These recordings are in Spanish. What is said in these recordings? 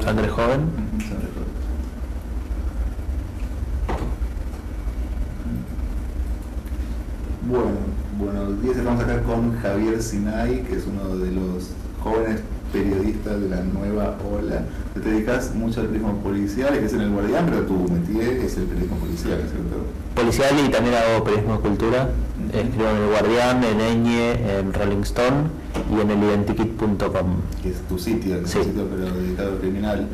Sangre Joven. Sangre Joven. Bueno, hoy día estamos acá con Javier Sinay, que es uno de los jóvenes periodistas de la nueva ola. Te dedicas mucho al periodismo policial, que es en El Guardián, pero tu métier es el periodismo policial, ¿no es cierto? Policial, y también hago periodismo de cultura. Escribo en El Guardián, en Eñe, en Rolling Stone y en elidentikit.com. Que es tu sitio, Sí. un sitio pero dedicado al criminal.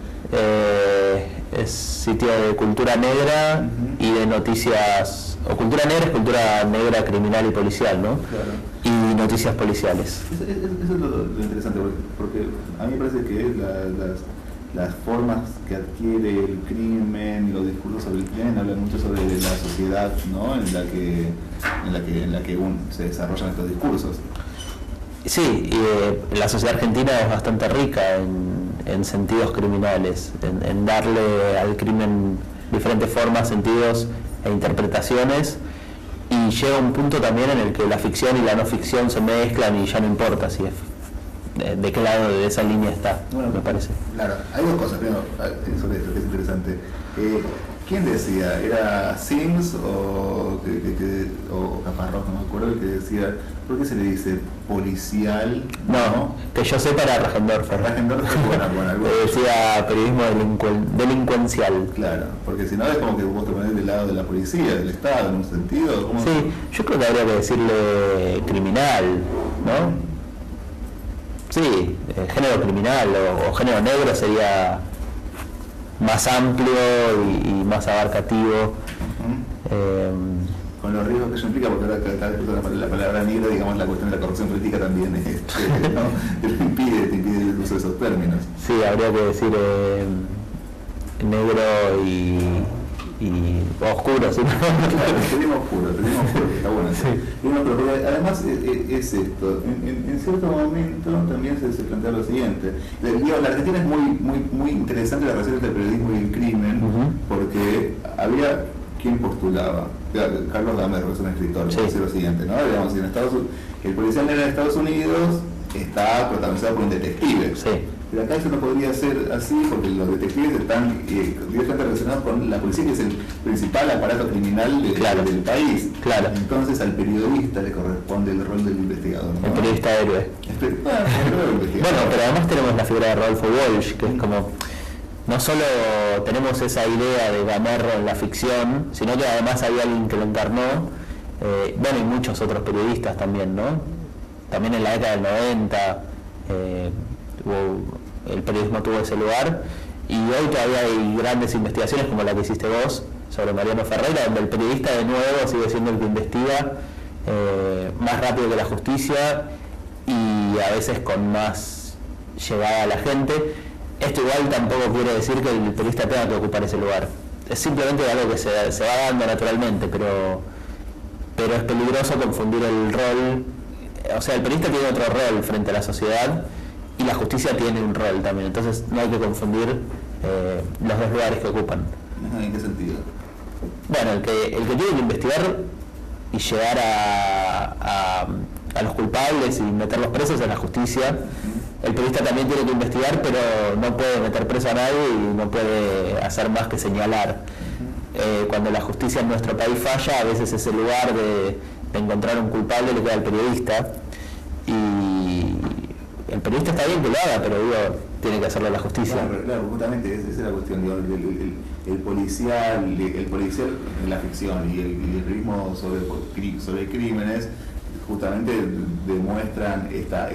Es sitio de cultura negra y de noticias, o cultura negra es cultura negra criminal y policial, ¿no? Claro. Y noticias policiales. Eso es lo interesante, porque a mí me parece que las formas que adquiere el crimen y los discursos sobre el crimen hablan mucho sobre la sociedad, ¿no? en la que se desarrollan estos discursos. Sí, y la sociedad argentina es bastante rica en sentidos criminales, en darle al crimen diferentes formas, sentidos e interpretaciones, y llega un punto también en el que la ficción y la no ficción se mezclan y ya no importa si es de qué lado de esa línea está, Bueno, me parece. Claro, hay dos cosas primero sobre esto que es interesante. ¿Quién decía? ¿Era Sims o Caparrós, no me acuerdo, el que decía, ¿por qué se le dice policial? No, que yo sepa era Rajendorfer. Rajendorfer, bueno, algo. Decía periodismo delincuencial. Claro, porque si no es como que vos te ponés del lado de la policía, del Estado, en un sentido. ¿Cómo? Sí, yo creo que habría que decirle criminal, ¿no? Sí, género criminal o género negro sería más amplio y más abarcativo. Con los riesgos que eso implica, porque ahora cada vez que la palabra negra, digamos, la cuestión de la corrupción política también ¿no? te impide el uso de esos términos. Sí, habría que decir negro y oscuro, ¿sí? Claro, tenemos oscuro, está bueno. Sí. Pero además es esto, en cierto momento también se plantea lo siguiente. La Argentina es muy interesante la relación entre el periodismo y el crimen, porque había quien postulaba, Carlos Damer, que es un escritor, que dice lo siguiente, ¿no? Digamos, el policial negro en Estados Unidos está protagonizado por un detective. Sí. Pero acá eso no podría ser así porque los detectives están directamente relacionados con la policía, que es el principal aparato criminal del país. Claro. Entonces al periodista le corresponde el rol del investigador, ¿no? El periodista héroe. Bueno, pero además tenemos la figura de Rodolfo Walsh, que es como, no solo tenemos esa idea de Gamerro en la ficción, sino que además hay alguien que lo encarnó, bueno, y muchos otros periodistas también, ¿no? También en la década del 90, el periodismo tuvo ese lugar, y hoy todavía hay grandes investigaciones como la que hiciste vos sobre Mariano Ferreira, donde el periodista de nuevo sigue siendo el que investiga más rápido que la justicia y a veces con más llegada a la gente. Esto igual tampoco quiere decir que el periodista tenga que ocupar ese lugar, es simplemente algo que se va dando naturalmente, pero es peligroso confundir el rol. O sea, el periodista tiene otro rol frente a la sociedad y la justicia tiene un rol también, entonces no hay que confundir los dos lugares que ocupan. ¿En qué sentido? Bueno, el que tiene que investigar y llegar a los culpables y meterlos presos es la justicia. El periodista también tiene que investigar, pero no puede meter preso a nadie y no puede hacer más que señalar. Cuando la justicia en nuestro país falla, a veces ese lugar de encontrar un culpable le queda al periodista, y el periodista está bien que lo haga, pero digo, tiene que hacerlo la justicia. Claro, justamente esa es la cuestión, digo, el policial en la ficción y el periodismo sobre crímenes justamente demuestran estas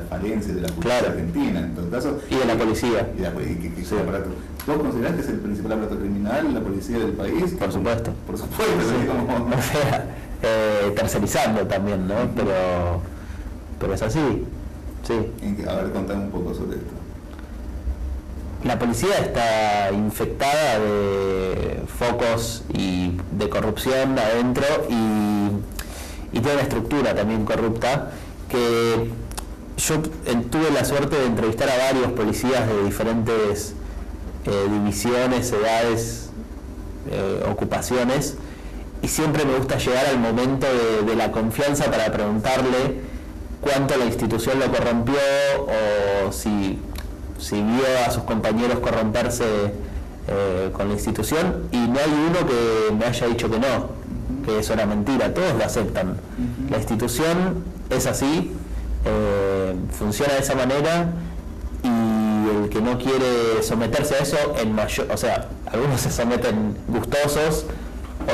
falencias de la justicia argentina, en todo caso. Y de la policía. Sí. ¿Vos considerás que es el principal aparato criminal, la policía del país? Por supuesto. Por supuesto, sí. Como... O sea, tercerizando también, ¿no? Pero es así, sí. A ver, contame un poco sobre esto. La policía está infectada de focos y de corrupción adentro y tiene una estructura también corrupta, que yo tuve la suerte de entrevistar a varios policías de diferentes divisiones, edades, ocupaciones, y siempre me gusta llegar al momento de la confianza para preguntarle cuánto la institución lo corrompió, o si si vio a sus compañeros corromperse con la institución, y no hay uno que me haya dicho que no, que eso era mentira, todos lo aceptan. La institución es así, funciona de esa manera, y el que no quiere someterse a eso, o sea, algunos se someten gustosos,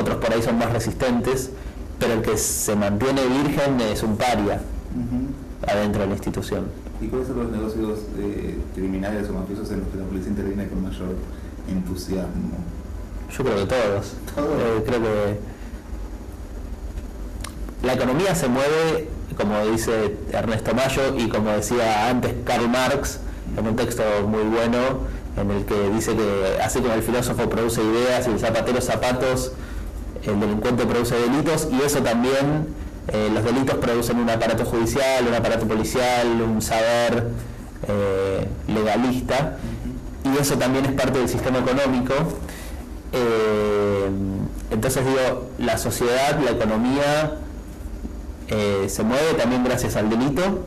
otros por ahí son más resistentes, pero el que se mantiene virgen es un paria adentro de la institución. ¿Y cuáles son los negocios criminales o mafiosos en los que la policía interviene con mayor entusiasmo? Yo creo que todos. Creo que la economía se mueve, como dice Ernesto Mayo, y como decía antes Karl Marx, en un texto muy bueno, en el que dice que así como el filósofo produce ideas y el zapatero zapatos, el delincuente produce delitos, y eso también, los delitos producen un aparato judicial, un aparato policial, un saber legalista, y eso también es parte del sistema económico. Entonces digo, la sociedad, la economía se mueve también gracias al delito,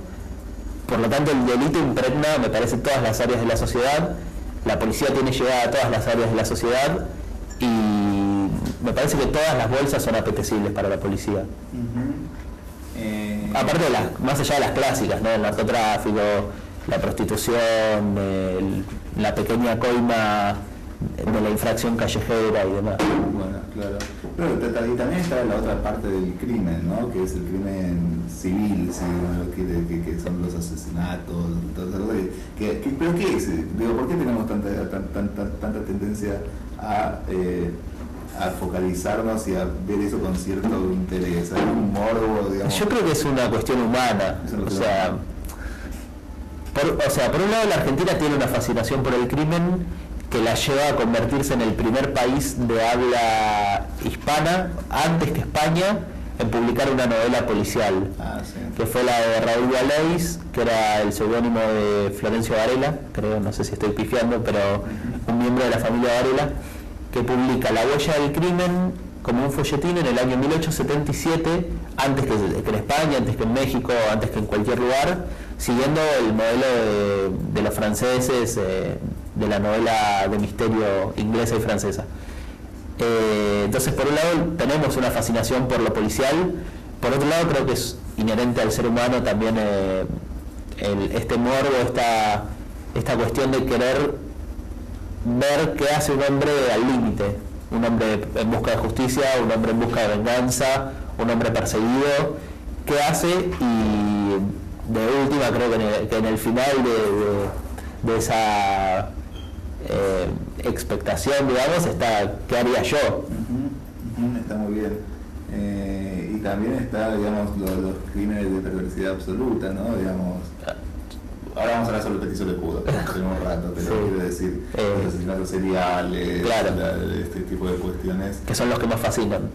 por lo tanto el delito impregna, me parece, todas las áreas de la sociedad, la policía tiene llegada a todas las áreas de la sociedad, y me parece que todas las bolsas son apetecibles para la policía. Aparte más allá de las clásicas, ¿no? El narcotráfico, la prostitución, la pequeña coima de la infracción callejera y demás. Bueno, claro. Pero y también está la otra parte del crimen, ¿no? Que es el crimen civil, ¿sí? que son los asesinatos, todas esas cosas. ¿Pero qué es? Digo, ¿por qué tenemos tanta tendencia a focalizarnos y a ver eso con cierto interés? ¿Hay un morbo, digamos? Yo creo que es una cuestión humana. Por un lado, la Argentina tiene una fascinación por el crimen que la lleva a convertirse en el primer país de habla hispana, antes que España, en publicar una novela policial, que fue la de Raúl Valeix, que era el seudónimo de Florencio Varela, creo, no sé si estoy pifiando, pero un miembro de la familia Varela, que publica La huella del crimen como un folletín en el año 1877, antes que en España, antes que en México, antes que en cualquier lugar, siguiendo el modelo de los franceses, de la novela de misterio inglesa y francesa. Entonces, por un lado tenemos una fascinación por lo policial, por otro lado creo que es inherente al ser humano también este morbo, esta cuestión de querer ver qué hace un hombre al límite, un hombre en busca de justicia, un hombre en busca de venganza, un hombre perseguido, qué hace, y de última creo que en el final de esa expectación, digamos, está ¿qué haría yo? Está muy bien. Y también está, digamos, los crímenes de perversidad absoluta, ¿no? Digamos, ahora vamos a hablar sobre el petiso de Cudo, tenemos un rato, pero quiero decir, los asesinatos seriales, claro, este tipo de cuestiones. Que son los que más fascinan.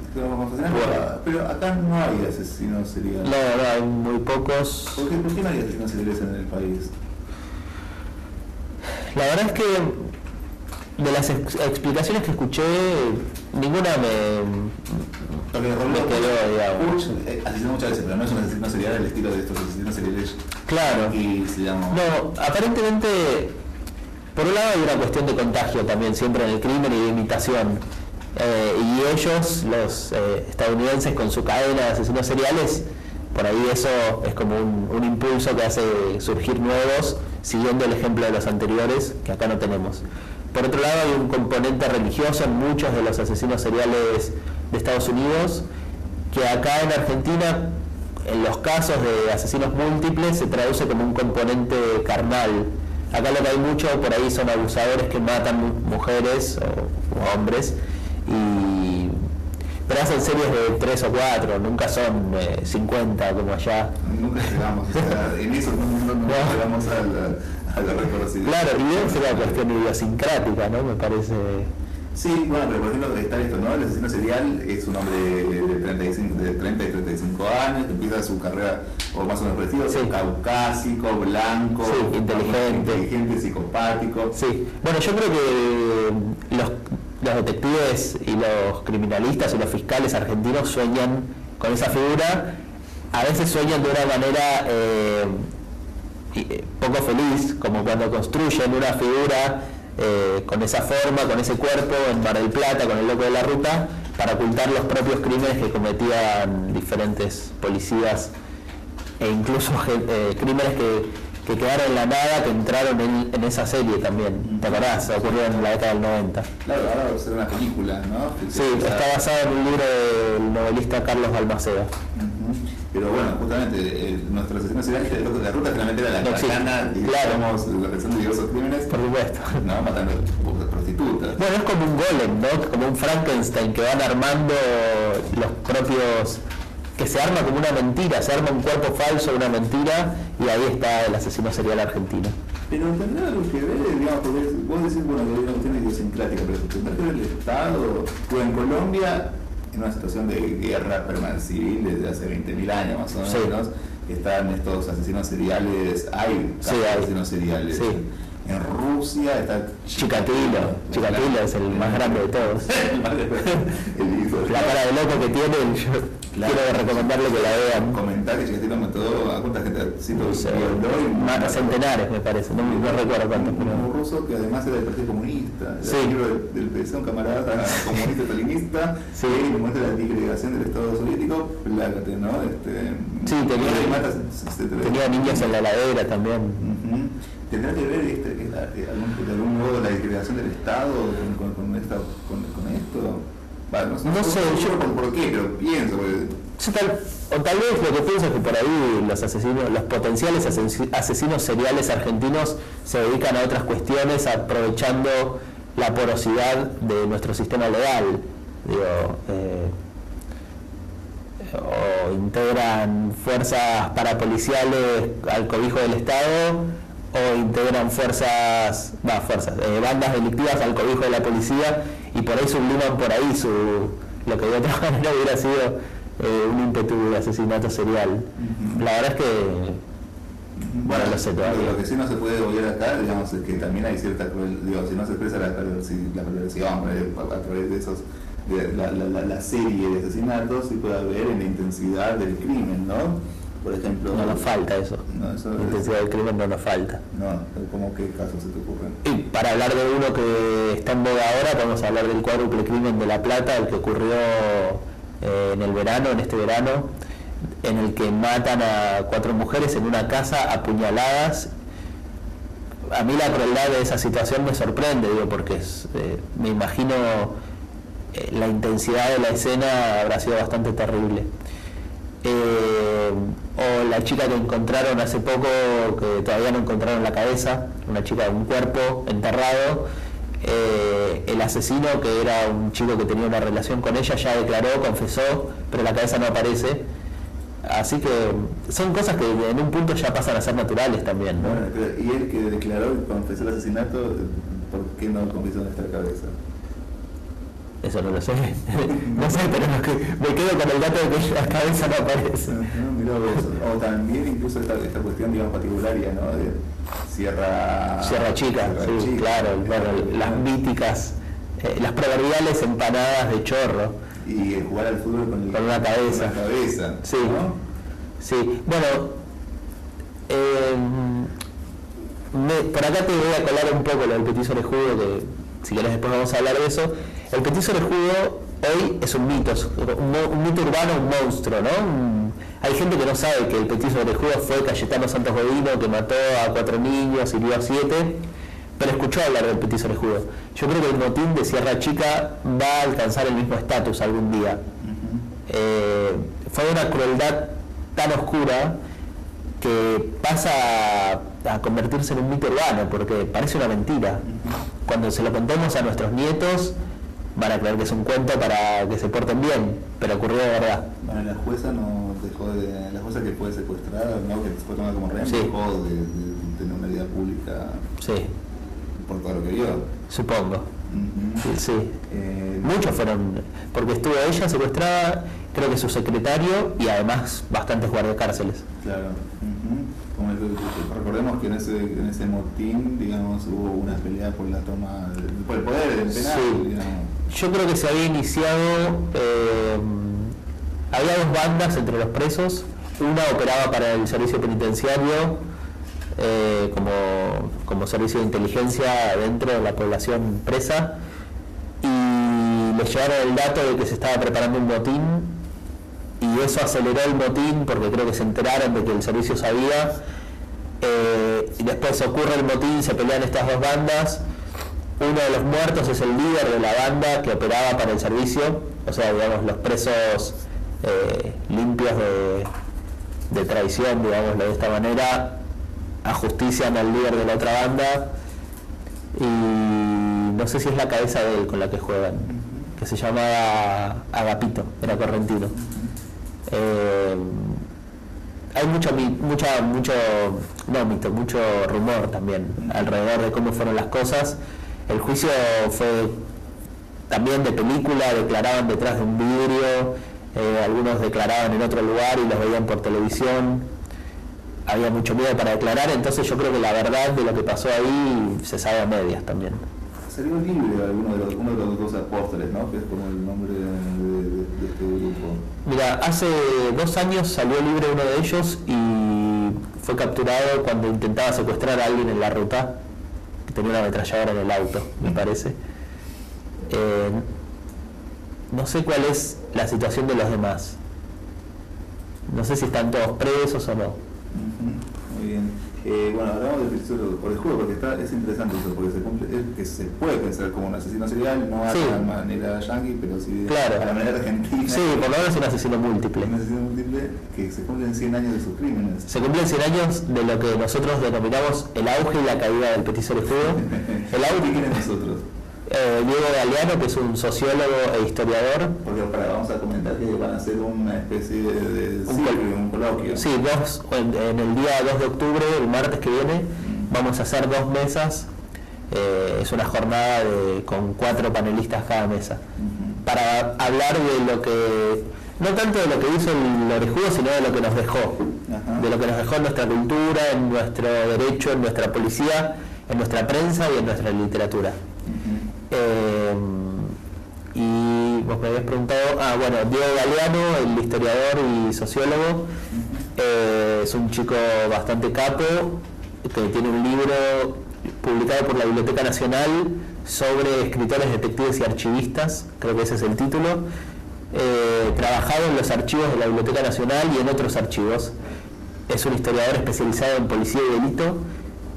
Pero acá no hay asesinos seriales. No, hay muy pocos. ¿Por qué no hay asesinos seriales en el país? La verdad es que de las explicaciones que escuché, ninguna me quedó, digamos. Asesino muchas veces, pero no es un asesino serial el estilo de estos asesinos seriales. Claro. Y se llama... No, aparentemente, por un lado hay una cuestión de contagio también siempre en el crimen y de imitación. Y ellos, los estadounidenses, con su cadena de asesinos seriales, por ahí eso es como un impulso que hace surgir nuevos, siguiendo el ejemplo de los anteriores, que acá no tenemos. Por otro lado, hay un componente religioso en muchos de los asesinos seriales de Estados Unidos, que acá en Argentina, en los casos de asesinos múltiples, se traduce como un componente carnal. Acá lo que hay mucho por ahí son abusadores que matan mujeres o hombres, pero hacen series de 3 o 4, nunca son 50 como allá. Nunca llegamos, en eso no llegamos a la reconocimiento. Claro, y debe ser una cuestión idiosincrática, ¿no? Me parece. Sí, bueno, pero por ejemplo está esto, ¿no? El asesino serial es un hombre de 30 y 35 años, que empieza su carrera, o más o menos parecido, caucásico, blanco, inteligente, psicopático. Sí, bueno, yo creo que los detectives y los criminalistas y los fiscales argentinos sueñan con esa figura, a veces sueñan de una manera poco feliz, como cuando construyen una figura con esa forma, con ese cuerpo en Mar del Plata, con el loco de la ruta, para ocultar los propios crímenes que cometían diferentes policías e incluso crímenes que quedaron en la nada, que entraron en esa serie también. ¿Te acordás? Ocurrió en la década del 90. Claro, ahora va a ser una película, ¿no? Sí, está basada en un libro del novelista Carlos Balmaceda. Pero bueno, justamente nuestro asesino serial de locos de la ruta finalmente era la cana, digamos, la realización de diversos crímenes. Por supuesto. No, matando prostitutas. Bueno, es como un golem, ¿no? Como un Frankenstein que van armando los propios, que se arma como una mentira, se arma un cuerpo falso, una mentira, y ahí está el asesino serial argentino. Pero tendrá algo que ver, digamos, porque vos decís, bueno, que hay una cuestión idiosincrática, pero tendrá que ver el Estado, o en Colombia, en una situación de guerra permanente civil desde hace 20.000 años más o menos, están estos asesinos seriales, hay asesinos seriales. Sí. En Rusia está Chikatilo es el más grande de todos. La cara de loco que tiene, yo quiero recomendarle que la vean. Comentar que Chikatilo mató a cuánta gente, centenares me parece, no recuerdo cuántos. Un ruso que además era del Partido Comunista, era miembro del PC, un camarada comunista stalinista, que muestra la disgregación del Estado soviético, plácate, ¿no? Tenía niños en la heladera también. ¿Tendrá que ver de algún modo la disgregación del Estado con esto? Bueno, no sé yo por qué, pero pienso. Tal vez lo que pienso es que por ahí los potenciales asesinos seriales argentinos se dedican a otras cuestiones aprovechando la porosidad de nuestro sistema legal. O integran fuerzas parapoliciales al cobijo del Estado, o integran bandas delictivas al cobijo de la policía, y por ahí subliman por ahí lo que de otra manera hubiera sido un ímpetu de asesinato serial. La verdad es que bueno, lo sé todavía. Lo que sí no se puede obviar acá, digamos, es que también hay cierta crueldad, si no se expresa la perversión a través de esos la serie de asesinatos, sí puede haber en la intensidad del crimen, ¿no? Por ejemplo, no nos falta eso. La intensidad del crimen no nos falta. No, ¿cómo qué casos se te ocurren? Y para hablar de uno que está en boga ahora, vamos a hablar del cuádruple crimen de La Plata, el que ocurrió en este verano, en el que matan a 4 mujeres en una casa apuñaladas. A mí la crueldad de esa situación me sorprende, porque me imagino la intensidad de la escena habrá sido bastante terrible. O la chica que encontraron hace poco, que todavía no encontraron la cabeza, una chica de un cuerpo enterrado. El asesino, que era un chico que tenía una relación con ella, ya declaró, confesó, pero la cabeza no aparece. Así que son cosas que en un punto ya pasan a ser naturales también, ¿no? Bueno, y él que declaró y confesó el asesinato, ¿por qué no confesó nuestra cabeza? Eso no lo sé. No sé, pero me quedo con el dato de que la cabeza no aparece. Mirá vos. O también incluso esta cuestión, digamos, particularia, ¿no? De Sierra Chica, sí, claro. Bueno, las míticas, las proverbiales empanadas de chorro. Y jugar al fútbol con una cabeza. Con la cabeza, sí, ¿no? Sí. Bueno, por acá te voy a colar un poco lo del petiso orejudo, que si querés después vamos a hablar de eso. El petiso orejudo hoy es un mito urbano, un monstruo, ¿no? Hay gente que no sabe que el petiso orejudo fue Cayetano Santos Godino, que mató a 4 niños, hirió a 7, pero escuchó hablar del petiso orejudo. Yo creo que el motín de Sierra Chica va a alcanzar el mismo estatus algún día. Fue una crueldad tan oscura que pasa a convertirse en un mito urbano, porque parece una mentira. Cuando se lo contemos a nuestros nietos, van a creer que es un cuento para que se porten bien, pero ocurrió de verdad. Bueno, la jueza no dejó la jueza que fue secuestrada, ¿no? Que fue tomada como rehén, dejó de tener una vida pública por todo lo que vio. Supongo. Sí. Muchos fueron, porque estuvo ella secuestrada, creo que su secretario y además bastantes guardiacárceles. Claro. Recordemos que en ese motín, digamos, hubo una pelea por la toma por el poder del penal. Sí. Digamos. Yo creo que se había iniciado, había 2 bandas entre los presos. Una operaba para el servicio penitenciario como servicio de inteligencia dentro de la población presa, y les llevaron el dato de que se estaba preparando un motín, y eso aceleró el motín porque creo que se enteraron de que el servicio sabía, y después ocurre el motín, se pelean estas dos bandas. Uno de los muertos es el líder de la banda que operaba para el servicio, o sea, digamos, los presos limpios de traición, digámoslo de esta manera, ajustician al líder de la otra banda, y no sé si es la cabeza de él con la que juegan, que se llamaba Agapito, era correntino. Hay mucho rumor también alrededor de cómo fueron las cosas. El juicio fue también de película, declaraban detrás de un vidrio, algunos declaraban en otro lugar y los veían por televisión. Había mucho miedo para declarar, entonces yo creo que la verdad de lo que pasó ahí se sabe a medias también. Salió libre uno de los dos apóstoles, ¿no? Que es como el nombre de este grupo. Mira, hace 2 años salió libre uno de ellos y fue capturado cuando intentaba secuestrar a alguien en la ruta, que tenía una ametralladora en el auto, me parece. No sé cuál es la situación de los demás. No sé si están todos presos o no. Muy bien. Bueno, hablamos del episodio por el juego porque es interesante eso, porque que se puede pensar como un asesino serial, no a la manera yankee, pero sí claro, a la manera argentina. Sí, por lo menos es un asesino múltiple. Un asesino múltiple que se cumplen 100 años de sus crímenes. Se cumplen 100 años de lo que nosotros denominamos el auge y la caída del petiso orejudo. El auge, ¿quién es nosotros? Diego Galeano, que es un sociólogo e historiador. Porque vamos a comentar que van a hacer una especie de un coloquio. Sí, en el día 2 de octubre, el martes que viene, vamos a hacer 2 mesas. Es una jornada con 4 panelistas cada mesa. Para hablar de lo que, no tanto de lo que hizo el orejudo, sino de lo que nos dejó. De lo que nos dejó en nuestra cultura, en nuestro derecho, en nuestra policía, en nuestra prensa y en nuestra literatura. Y vos me habías preguntado, bueno, Diego Galeano, el historiador y sociólogo, es un chico bastante capo, que tiene un libro publicado por la Biblioteca Nacional sobre escritores, detectives y archivistas, creo que ese es el título, trabajado en los archivos de la Biblioteca Nacional y en otros archivos. Es un historiador especializado en policía y delito,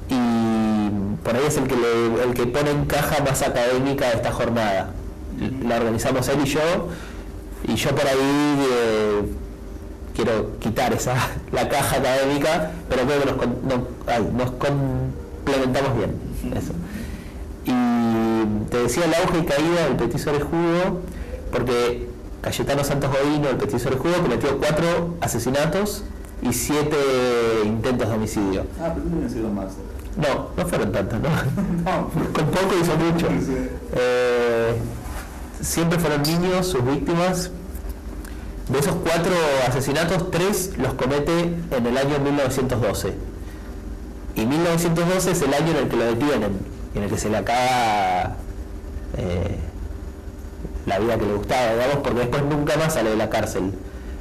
y por ahí es el que pone en caja más académica de esta jornada. La organizamos él y yo por ahí quiero quitar la caja académica, pero creo que nos complementamos bien. Eso. Y te decía el auge y caída del petiso orejudo, porque Cayetano Santos Godino, el petiso orejudo, cometió 4 asesinatos y 7 intentos de homicidio. Pero no sido más. No fueron tantos, ¿no? Con poco hizo mucho. Sí. Siempre fueron niños sus víctimas. De esos 4 asesinatos, 3 los comete en el año 1912. Y 1912 es el año en el que lo detienen, en el que se le acaba la vida que le gustaba, digamos, porque después nunca más sale de la cárcel.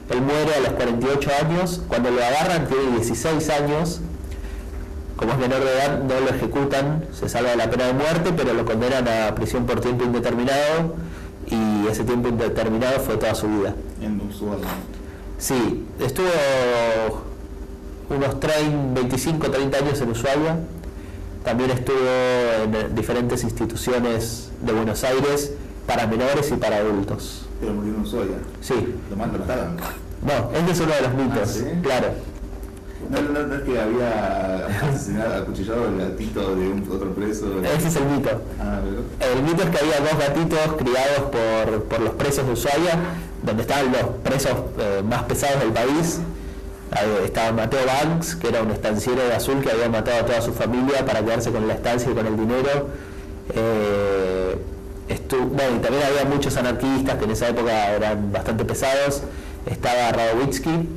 Él muere a los 48 años, cuando lo agarran tiene 16 años, como es menor de edad no lo ejecutan, se salva de la pena de muerte, pero lo condenan a prisión por tiempo indeterminado, y ese tiempo indeterminado fue toda su vida. En Ushuaia. Sí, estuvo unos 25, 30 años en Ushuaia, también estuvo en diferentes instituciones de Buenos Aires, para menores y para adultos. ¿Pero murió en Ushuaia? Sí. ¿Lo mataron? No, este es uno de los mitos, ¿sí? Claro. No es que había asesinado, acuchillado el gatito de otro preso. Ese es el mito. El mito es que había 2 gatitos criados por los presos de Ushuaia, donde estaban los presos más pesados del país. Estaba Mateo Banks, que era un estanciero de Azul que había matado a toda su familia para quedarse con la estancia y con el dinero. Y también había muchos anarquistas que en esa época eran bastante pesados. Estaba Radowitzki,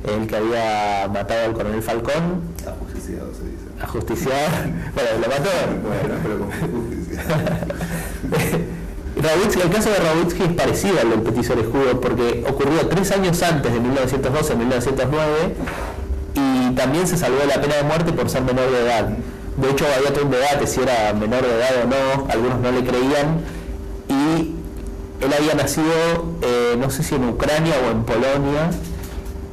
el que había matado al coronel Falcón. Ajusticiado se dice. Ajusticiado. Bueno, lo mató. Bueno, pero como justicia. El caso de Radowitzki es parecido al del petiso orejudo, porque ocurrió 3 años antes de 1912, 1909, y también se salvó de la pena de muerte por ser menor de edad. De hecho, había todo un debate si era menor de edad o no, algunos no le creían, y él había nacido, no sé si en Ucrania o en Polonia,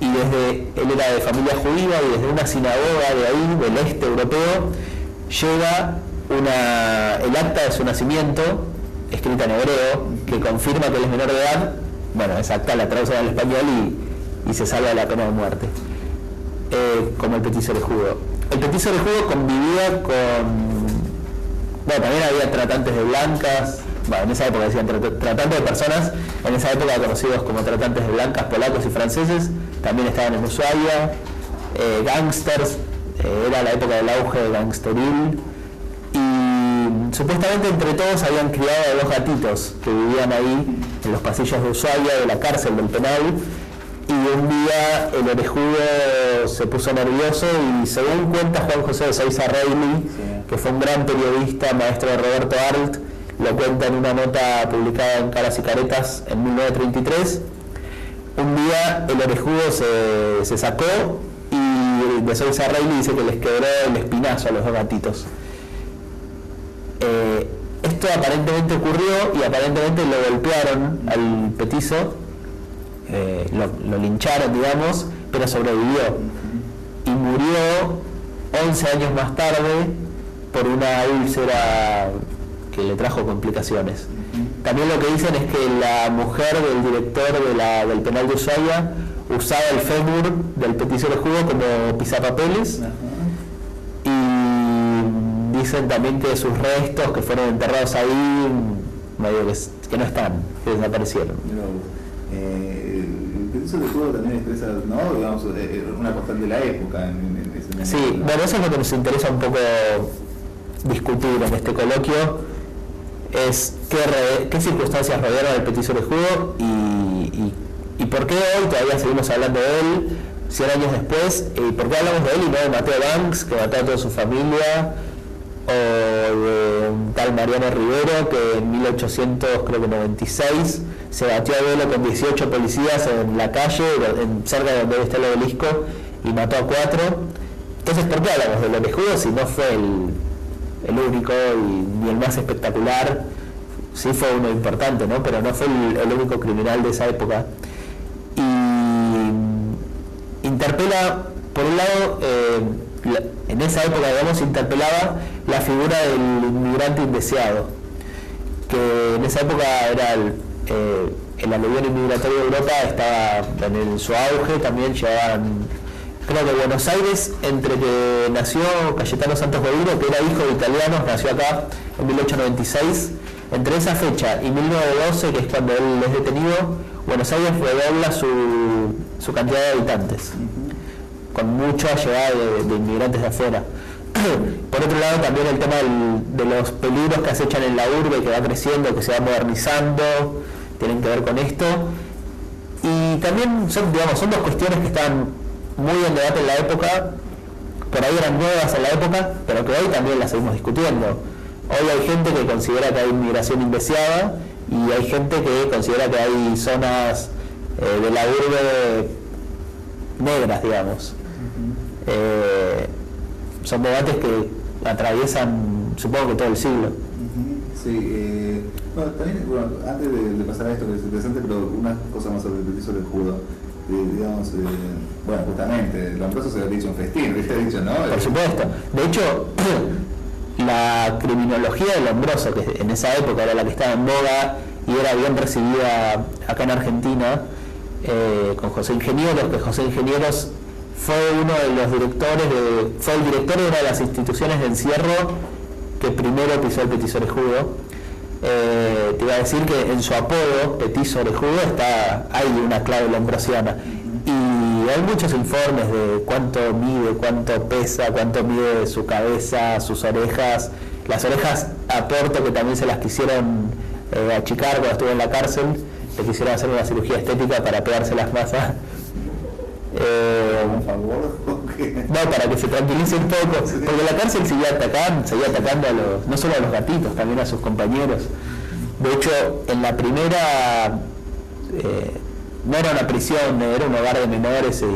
y él era de familia judía, y desde una sinagoga de ahí, del este europeo, llega el acta de su nacimiento, escrita en hebreo, que confirma que él es menor de edad. Bueno, esa acta la traducen al español y se salva de la pena de muerte, como el petiso orejudo. El petiso orejudo convivía con... Bueno, también había tratantes de blancas, bueno, en esa época decían tratantes de personas, en esa época conocidos como tratantes de blancas, polacos y franceses, también estaban en Ushuaia, gángsters, era la época del auge gangsteril, y supuestamente entre todos habían criado a 2 gatitos que vivían ahí en los pasillos de Ushuaia, de la cárcel, del penal, y un día el orejudo se puso nervioso y, según cuenta Juan José de Sousa Reilly, que fue un gran periodista, maestro de Roberto Arlt, lo cuenta en una nota publicada en Caras y Caretas en 1933, un día el orejudo se sacó y de Sousa Reilly dice que les quebró el espinazo a los 2 gatitos. Esto aparentemente ocurrió y aparentemente lo golpearon al petizo, lo lincharon, digamos, pero sobrevivió y murió 11 años más tarde por una úlcera que le trajo complicaciones. También lo que dicen es que la mujer del director del penal de Ushuaia usaba el fémur del petiso orejudo como pisapapeles, y dicen también que sus restos, que fueron enterrados ahí, medio que no están, que desaparecieron. El petiso orejudo también expresa, ¿no?, digamos, una constante de la época en ese momento. Sí, bueno, eso es lo que nos interesa un poco discutir en este coloquio, es qué circunstancias rodearon al petiso orejudo y por qué hoy todavía seguimos hablando de él 100 años después, y por qué hablamos de él y no de Mateo Banks, que mató a toda su familia, o de un tal Mariano Rivero, que en 1896 se batió a duelo con 18 policías en la calle, cerca de donde está el obelisco, y mató a 4. Entonces, ¿por qué hablamos del orejudo si no fue el único ni el más espectacular? Sí fue uno importante, ¿no? Pero no fue el único criminal de esa época. Y interpela, por un lado, en esa época, digamos, interpelaba la figura del inmigrante indeseado, que en esa época era el aluvión inmigratorio de Europa, estaba en su auge. También llevaban, creo que Buenos Aires, entre que nació Cayetano Santos Bovino, que era hijo de italianos, nació acá en 1896, entre esa fecha y 1912, que es cuando él es detenido, Buenos Aires redobla su cantidad de habitantes, con mucha llegada de inmigrantes de afuera. Por otro lado, también el tema de los peligros que acechan en la urbe, que va creciendo, que se va modernizando, tienen que ver con esto. Y también son 2 cuestiones que están muy en debate en la época, por ahí eran nuevas en la época, pero que hoy también las seguimos discutiendo. Hoy hay gente que considera que hay inmigración indeseada, y hay gente que considera que hay zonas de la urbe negras, digamos. Son debates que atraviesan, supongo que todo el siglo. Sí, bueno, también, antes de pasar a esto, que es interesante, pero una cosa más sobre el petiso orejudo. Digamos, bueno, justamente, Lombroso se lo ha dicho en festín, ¿viste? Dicho, ¿no? Por supuesto. De hecho, la criminología de Lombroso, que en esa época era la que estaba en boga y era bien recibida acá en Argentina, con José Ingenieros, que José Ingenieros fue uno de los directores, fue el director de una de las instituciones de encierro que primero pisó el petiso orejudo. Te iba a decir que en su apodo, petiso orejudo, hay una clave lombrosiana. Y hay muchos informes de cuánto mide, cuánto pesa, cuánto mide su cabeza, sus orejas. Las orejas, aporto que también se las quisieron achicar cuando estuvo en la cárcel. Le quisieron hacer una cirugía estética para pegárselas más a... ¿Por favor? No, para que se tranquilice un poco, porque la cárcel seguía atacando no solo a los gatitos, también a sus compañeros. De hecho, en la primera no era una prisión, era un hogar de menores o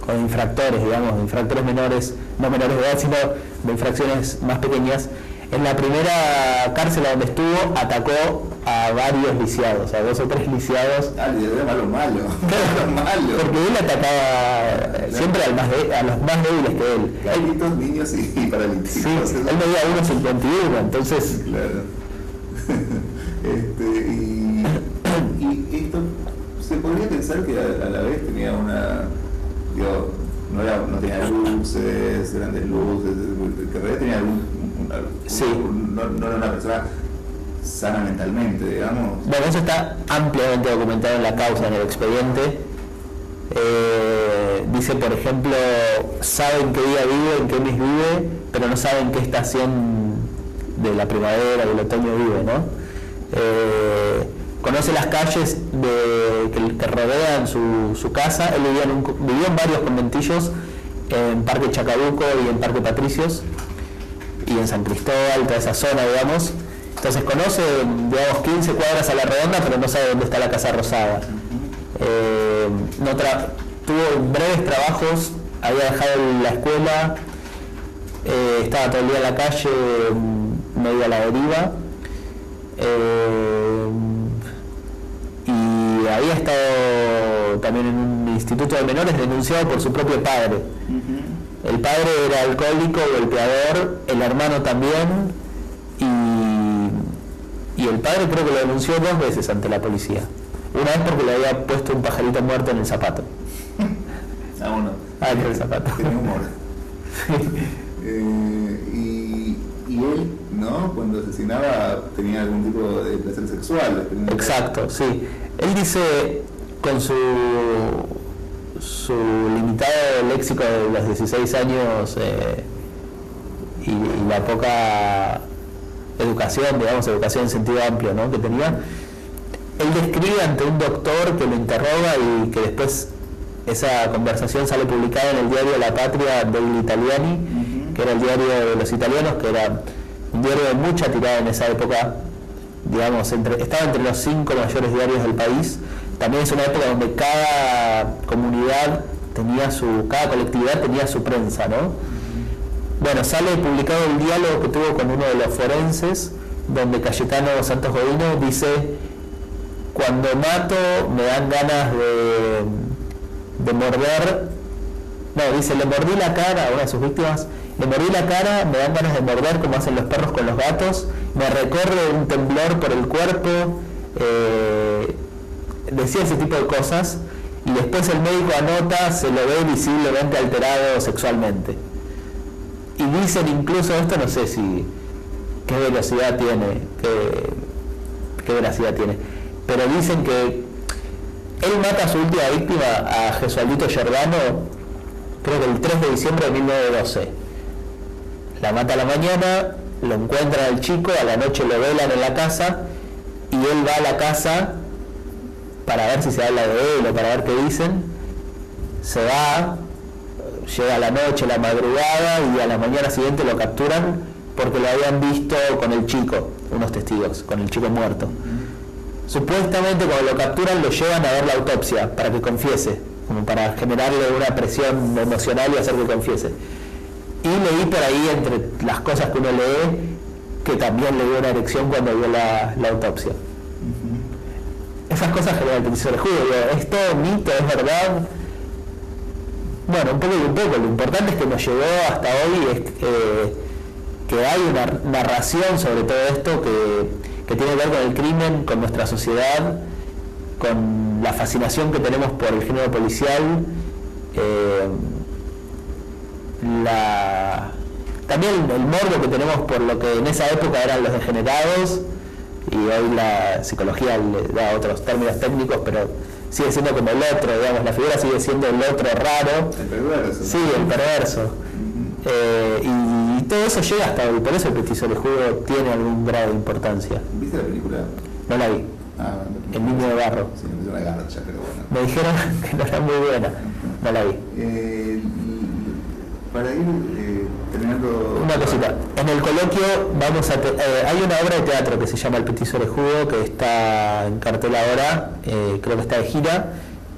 o de infractores, digamos, de infractores menores, no menores de edad, sino de infracciones más pequeñas. En la primera cárcel donde estuvo, atacó a varios lisiados, a 2 o 3 lisiados. Era malo. Porque él atacaba siempre a los más débiles que él. Gatitos, niños y paralíticos. Sí, él medía 1,51, entonces... Claro. Y esto, se podría pensar que a la vez tenía una... Digo, no tenía luces, grandes luces, que en realidad tenía no era una persona sana mentalmente, digamos. Bueno, eso está ampliamente documentado en la causa, en el expediente. Dice, por ejemplo, saben qué día vive, en qué mes vive, pero no saben qué estación de la primavera, del otoño vive, ¿no? Conoce las calles que rodean su casa. Él vivió en varios conventillos, en Parque Chacabuco y en Parque Patricios, y en San Cristóbal, toda esa zona, digamos. Entonces conoce, digamos, 15 cuadras a la redonda, pero no sabe dónde está la Casa Rosada. Tuvo breves trabajos, había dejado la escuela, estaba todo el día en la calle, medio a la deriva, y había estado también en un instituto de menores denunciado por su propio padre. El padre era alcohólico, golpeador, el hermano también, y el padre creo que lo denunció 2 veces ante la policía. Una vez porque le había puesto un pajarito muerto en el zapato. En el zapato. Tenía humor. Y él, ¿no? Cuando asesinaba tenía algún tipo de placer sexual. Exacto, sí. Él dice, con su limitado léxico de los 16 años y la poca educación, digamos, educación en sentido amplio, ¿no?, que tenía, él describe ante un doctor que lo interroga y que después esa conversación sale publicada en el diario La Patria degli Italiani, que era el diario de los italianos, que era un diario de mucha tirada en esa época, digamos, estaba entre los 5 mayores diarios del país. También es una época donde cada comunidad cada colectividad tenía su prensa, ¿no? Bueno, sale publicado el diálogo que tuvo con uno de los forenses, donde Cayetano Santos Godino dice: cuando mato me dan ganas de morder, no, dice, le mordí la cara a una de sus víctimas, le mordí la cara, me dan ganas de morder como hacen los perros con los gatos, me recorre un temblor por el cuerpo, decía ese tipo de cosas, y después el médico anota, se lo ve visiblemente alterado sexualmente. Y dicen incluso, esto no sé qué velocidad tiene, qué veracidad tiene, pero dicen que él mata a su última víctima, a Gesualdito Giordano, creo que el 3 de diciembre de 1912. La mata a la mañana, lo encuentran al chico, a la noche lo velan en la casa, y él va a la casa para ver si se habla de él o para ver qué dicen. Se va, llega la noche, la madrugada, y a la mañana siguiente lo capturan porque lo habían visto con el chico, unos testigos, con el chico muerto. Supuestamente cuando lo capturan lo llevan a ver la autopsia para que confiese, como para generarle una presión emocional y hacer que confiese. Y leí por ahí, entre las cosas que uno lee, que también le dio una erección cuando vio la autopsia. Esas cosas generan el petiso de jugo. ¿Es todo mito? ¿Es verdad? Bueno, un poco y un poco. Lo importante es que nos llegó hasta hoy, es que hay una narración sobre todo esto que tiene que ver con el crimen, con nuestra sociedad, con la fascinación que tenemos por el género policial, también el morbo que tenemos por lo que en esa época eran los degenerados, y hoy la psicología le da otros términos técnicos, pero sigue siendo como el otro, digamos, la figura sigue siendo el otro raro. El perverso. Sí, el perverso. Y todo eso llega hasta hoy, por eso el petiso de jugo tiene algún grado de importancia. ¿Viste la película? No la vi. El niño de barro. Sí, me hizo una garcha, pero bueno. Me dijeron que no era muy buena. No la vi. Para ir terminando... Una cosita. En el coloquio hay una obra de teatro que se llama El petiso de jugo, que está en cartel ahora, creo que está de gira,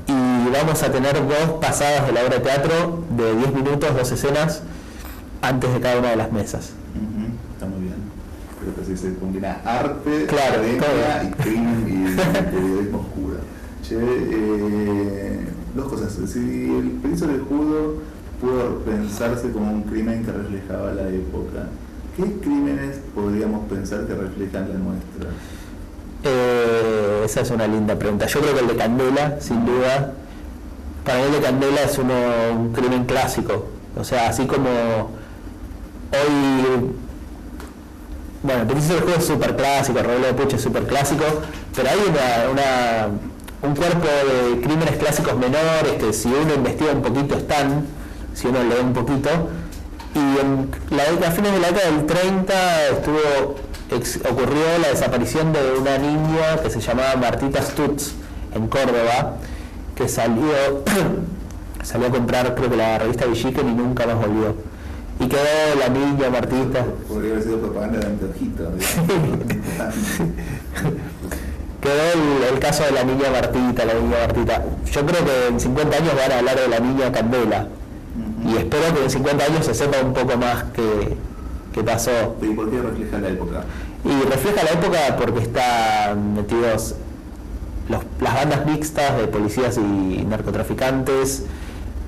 y vamos a tener 2 pasadas de la obra de teatro de 10 minutos, 2 escenas, antes de cada una de las mesas. Está muy bien. Creo que así se combina arte, claro, academia y crimen y periodismo oscuro. Dos cosas. Si el Petiso de Judo pudo pensarse como un crimen que reflejaba la época, ¿qué crímenes podríamos pensar que reflejan la nuestra? Esa es una linda pregunta. Yo creo que el de Candela, sin duda. Para mí el de Candela es un crimen clásico. O sea, así como hoy... Bueno, el Petiso del Juego es súper clásico, el Revuelo de Puch es súper clásico, pero hay un cuerpo de crímenes clásicos menores que si uno investiga un poquito están, si uno lee un poquito, y a fines de la década del 30 ocurrió la desaparición de una niña que se llamaba Martita Stutz en Córdoba, que salió a comprar creo que la revista Villiquen y nunca más volvió. Y quedó la niña Martita. Podría haber sido propaganda de anteojito. Quedó el caso de la niña Martita. Yo creo que en 50 años van a hablar de la niña Candela. Y espero que en 50 años se sepa un poco más qué pasó. ¿Y por qué refleja la época? Y refleja la época porque están metidos las bandas mixtas de policías y narcotraficantes.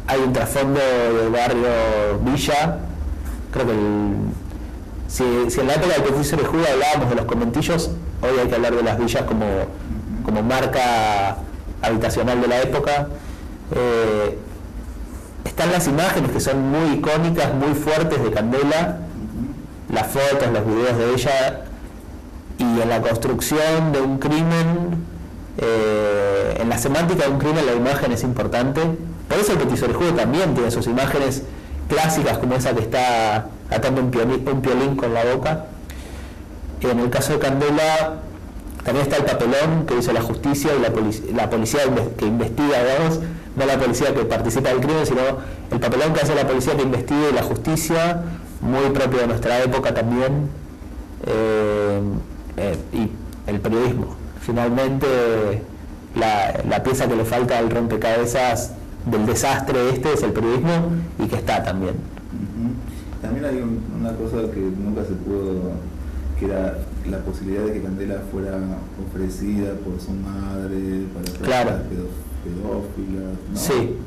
Hay un trasfondo del barrio Villa. Creo que si en la época del Petiso de Judo hablábamos de los conventillos, hoy hay que hablar de las villas como marca habitacional de la época. Están las imágenes que son muy icónicas, muy fuertes de Candela, las fotos, los videos de ella, y en la construcción de un crimen, en la semántica de un crimen la imagen es importante. Por eso el Petiso de Judo también tiene sus imágenes clásicas, como esa que está atando un piolín con la boca. En el caso de Candela también está el papelón que hizo la justicia y la policía que investiga, digamos, no la policía que participa del crimen, sino el papelón que hace la policía que investiga y la justicia, muy propio de nuestra época también, y el periodismo. Finalmente, la pieza que le falta al rompecabezas del desastre es el periodismo, y que está también. También hay una cosa que nunca se pudo, que era la posibilidad de que Candela fuera ofrecida por su madre para ser pedófila, ¿no? Sí.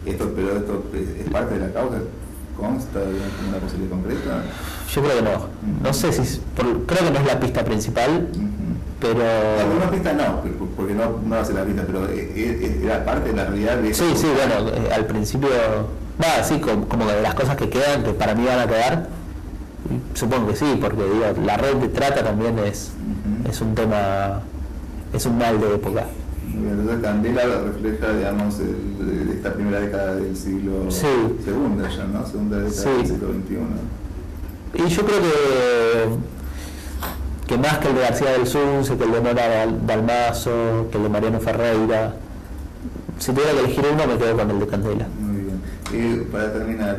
Esto es parte de la causa, consta de una posibilidad concreta. Yo creo que no. No sé si creo que no es la pista principal. Pero... Alguna pista no, porque no hace la pista, pero era parte de la realidad de eso. Sí, bueno, al principio, sí, como de las cosas que quedan, que para mí van a quedar, supongo que sí, porque digo, la red de trata también es un tema, es un mal de época. Muy bien, entonces Candela refleja, digamos, esta primera década del siglo segunda ya, ¿no? Segunda década del siglo XXI. Y yo creo que más que el de García del Sunce, que el de Nora Dalmazo, que el de Mariano Ferreira, si tuviera que elegir uno me quedo con el de Candela. Muy bien. Para terminar,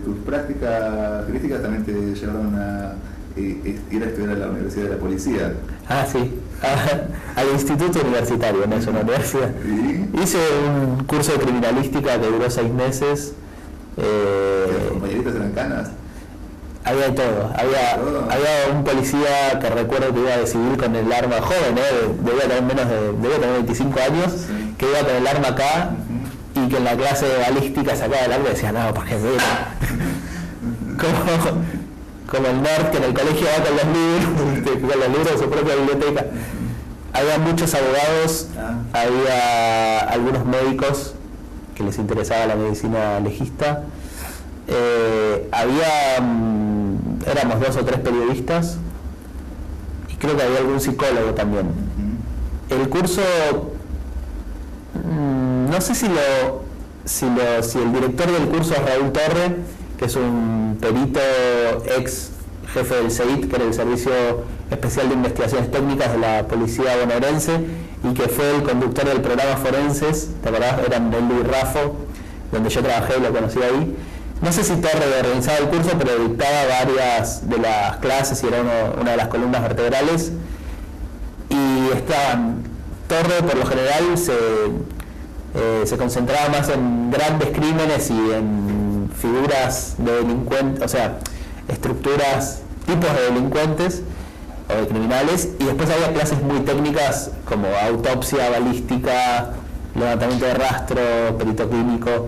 tus prácticas críticas también te llevaron a ir a estudiar a la Universidad de la Policía. Sí, al Instituto Universitario, no es una universidad. ¿Sí? Hice un curso de criminalística que duró 6 meses. ¿Los compañeritos eran canas? Había de todo. Había un policía que recuerdo que iba de civil con el arma, joven, debía tener 25 años, que iba con el arma acá, y que en la clase de balística sacaba el arma y decía, no, porque como el nerd que en el colegio va con los libros de su propia biblioteca. Había muchos abogados, había algunos médicos que les interesaba la medicina legista. Éramos 2 o 3 periodistas, y creo que había algún psicólogo también. El curso, no sé si el director del curso es Raúl Torre, que es un perito ex jefe del CEIT, que era el Servicio Especial de Investigaciones Técnicas de la Policía Bonaerense, y que fue el conductor del programa Forenses, ¿te acordás? Eran Nelly y Rafo, donde yo trabajé y lo conocí ahí. No sé si Torre organizaba el curso, pero dictaba varias de las clases y era una de las columnas vertebrales. Y estaban, Torre por lo general se concentraba más en grandes crímenes y en figuras de delincuentes, o sea, estructuras, tipos de delincuentes o de criminales, y después había clases muy técnicas como autopsia, balística, levantamiento de rastro, perito clínico.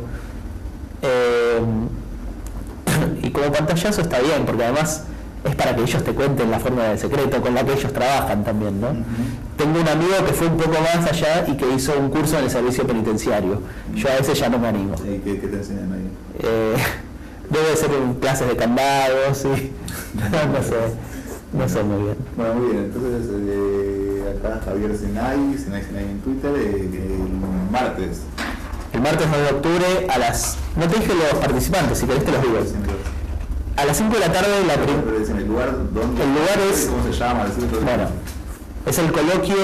Y como pantallazo está bien, porque además es para que ellos te cuenten la forma del secreto con la que ellos trabajan también, ¿no? Tengo un amigo que fue un poco más allá y que hizo un curso en el servicio penitenciario. Yo a veces ya no me animo. ¿Y qué te enseñan ahí? Debe ser clases de candados, sí. No sé muy bien. Bueno, muy bien. Entonces, acá Javier Sinay en Twitter, el martes. El martes 9 de octubre a las... No te dije los participantes, si querés te los digo. A las 5 de la tarde la ¿El lugar dónde? El lugar es... ¿Cómo se llama? Bueno, es el coloquio,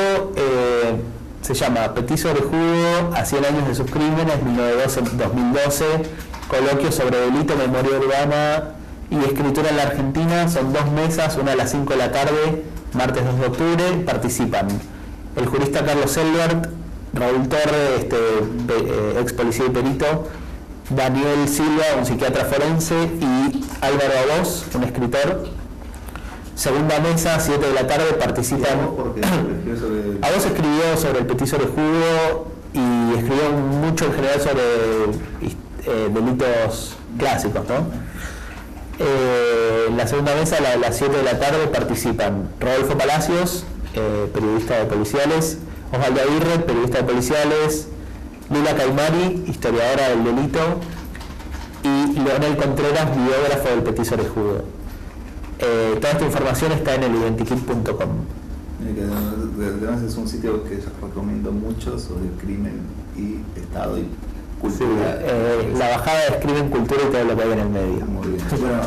se llama Petiso Orejudo a 100 años de sus crímenes, 1912-2012, coloquio sobre delito, memoria urbana y escritura en la Argentina. Son 2 mesas, una a las 5 de la tarde, martes 2 de octubre. Participan el jurista Carlos Elbert, Raúl Torre, ex policía y perito, Daniel Silva, un psiquiatra forense, y Álvaro Abos, un escritor. Segunda mesa, 7 de la tarde, participan... Abos escribió sobre el petiso orejudo y escribió mucho en general sobre delitos clásicos, ¿no? En la segunda mesa, a las 7 de la tarde, participan Rodolfo Palacios, periodista de policiales, Osvaldo Aguirre, periodista de policiales, Lila Caimari, historiadora del delito, y Leonel Contreras, biógrafo del petiso orejudo. Toda esta información está en el identikit.com. Además es un sitio que yo recomiendo mucho sobre crimen y Estado y cultura. Sí, la bajada es crimen, cultura y todo lo que hay en el medio. Muy bien. Bueno,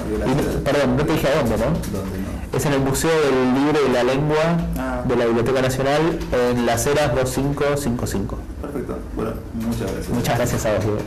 perdón, no te dije a dónde, ¿no? ¿Dónde no? Es en el Museo del Libro y la Lengua de la Biblioteca Nacional, en Las Heras 2555. Perfecto. Bueno, muchas gracias. Muchas gracias a vos, Diego.